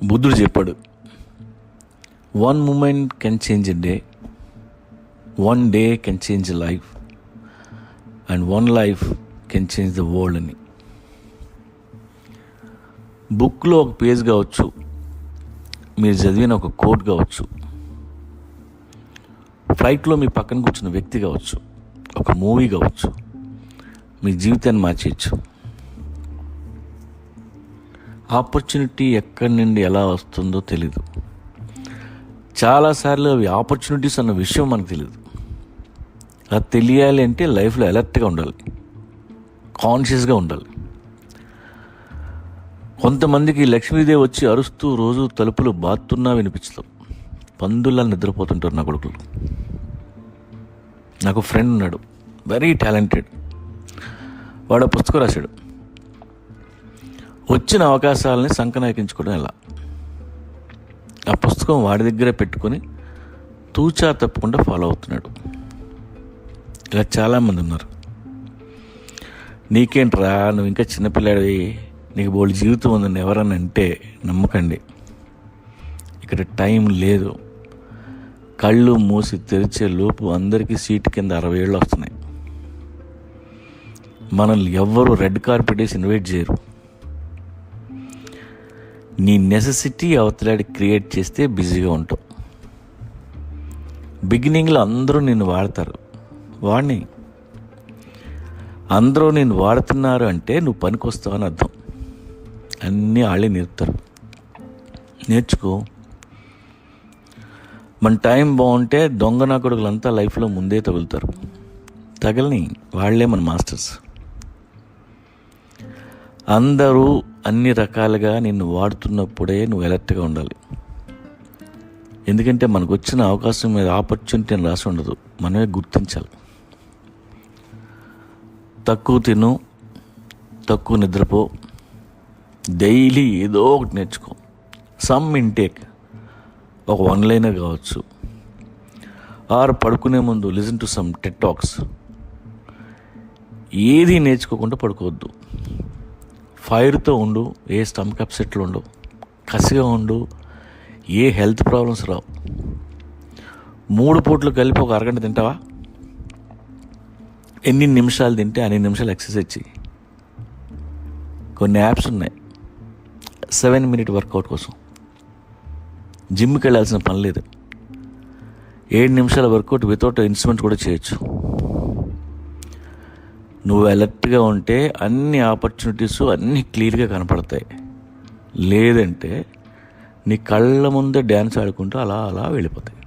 బుద్ధుడు చెప్పాడు, 1 moment can change a day, 1 day can change a life, and 1 life can change the world అని. బుక్లో ఒక page కావచ్చు, మీరు చదివిన ఒక కోట్ కావచ్చు, ఫ్లైట్లో మీ పక్కన కూర్చున్న వ్యక్తి కావచ్చు, ఒక మూవీ కావచ్చు, మీ జీవితాన్ని మార్చేయచ్చు. ఆపర్చునిటీ ఎక్కడి నుండి ఎలా వస్తుందో తెలీదు. చాలాసార్లు అవి ఆపర్చునిటీస్ అన్న విషయం మనకు తెలియదు. అది తెలియాలి అంటే లైఫ్లో అలర్ట్గా ఉండాలి, కాన్షియస్గా ఉండాలి. కొంతమందికి లక్ష్మీదేవి వచ్చి అరుస్తూ రోజు తలుపులు బాతున్నా వినిపించదు, పందుల్లా నిద్రపోతుంటారు నా కొడుకులు. నాకు ఫ్రెండ్ ఉన్నాడు, వెరీ టాలెంటెడ్. వాడు పుస్తకం రాశాడు, వచ్చిన అవకాశాలని సంకనాకించుకోవడం ఎలా. ఆ పుస్తకం వాడి దగ్గరే పెట్టుకొని తూచా తప్పకుండా ఫాలో అవుతున్నాడు. ఇలా చాలామంది ఉన్నారు. నీకేంట్రా, నువ్వు ఇంకా చిన్నపిల్లాడివి, నీకు బోల్డ్ జీవితం ఉందని ఎవరన్నా అంటే నమ్మకండి. ఇక్కడ టైం లేదు. కళ్ళు మూసి తెరిచే లోపు అందరికీ సీటు కింద 60 ఏళ్ళు వస్తున్నాయి. మనల్ని ఎవ్వరూ రెడ్ కార్పెట్ వేసి ఇన్వైట్ చేయరు. నీ నెసెసిటీ అవతలాడి క్రియేట్ చేస్తే బిజీగా ఉంటావు. బిగినింగ్లో అందరూ నిన్ను వాడతారు, వాడిని అందరూ నేను వాడుతున్నారు అంటే నువ్వు పనికి వస్తావు అని అర్థం. అన్నీ వాళ్ళే నేర్పుతారు, నేర్చుకో. మన టైం బాగుంటే దొంగ నా కొడుకులంతా లైఫ్లో ముందే తగులుతారు. తగలని వాళ్ళే మన మాస్టర్స్. అందరూ అన్ని రకాలుగా నిన్ను వాడుతున్నప్పుడే నువ్వు అలర్ట్గా ఉండాలి. ఎందుకంటే మనకు వచ్చిన అవకాశం మీద ఆపర్చునిటీ అని రాసి ఉండదు, మనమే గుర్తించాలి. తక్కువ తిను, తక్కువ నిద్రపో, డైలీ ఏదో ఒకటి నేర్చుకో. సమ్ ఇంటేక్, ఒక 1 లైనర్ కావచ్చు, ఆర్ పడుకునే ముందు listen to some Ted talks. ఏది నేర్చుకోకుండా పడుకోవద్దు. ఫైర్తో ఉండు, ఏ స్టమక్ అప్సెట్లు ఉండవు, కసిగా ఉండు, ఏ హెల్త్ ప్రాబ్లమ్స్ రావు. 3 పూట్లు కలిపి ఒక అరగంట తింటావా? ఎన్ని నిమిషాలు తింటే అన్ని నిమిషాలు ఎక్సర్సైజ్ చెయ్యి. కొన్ని యాప్స్ ఉన్నాయి 7 మినిట్ వర్కౌట్ కోసం. జిమ్కి వెళ్ళాల్సిన పని లేదు. 7 నిమిషాల వర్కౌట్ వితౌట్ ఇన్స్ట్రుమెంట్ కూడా చేయొచ్చు. నువ్వు అలర్ట్గా ఉంటే అన్ని ఆపర్చునిటీస్ అన్నీ క్లియర్గా కనపడతాయి. లేదంటే నీ కళ్ళ ముందే డ్యాన్స్ ఆడుకుంటూ అలా అలా వెళ్ళిపోతాయి.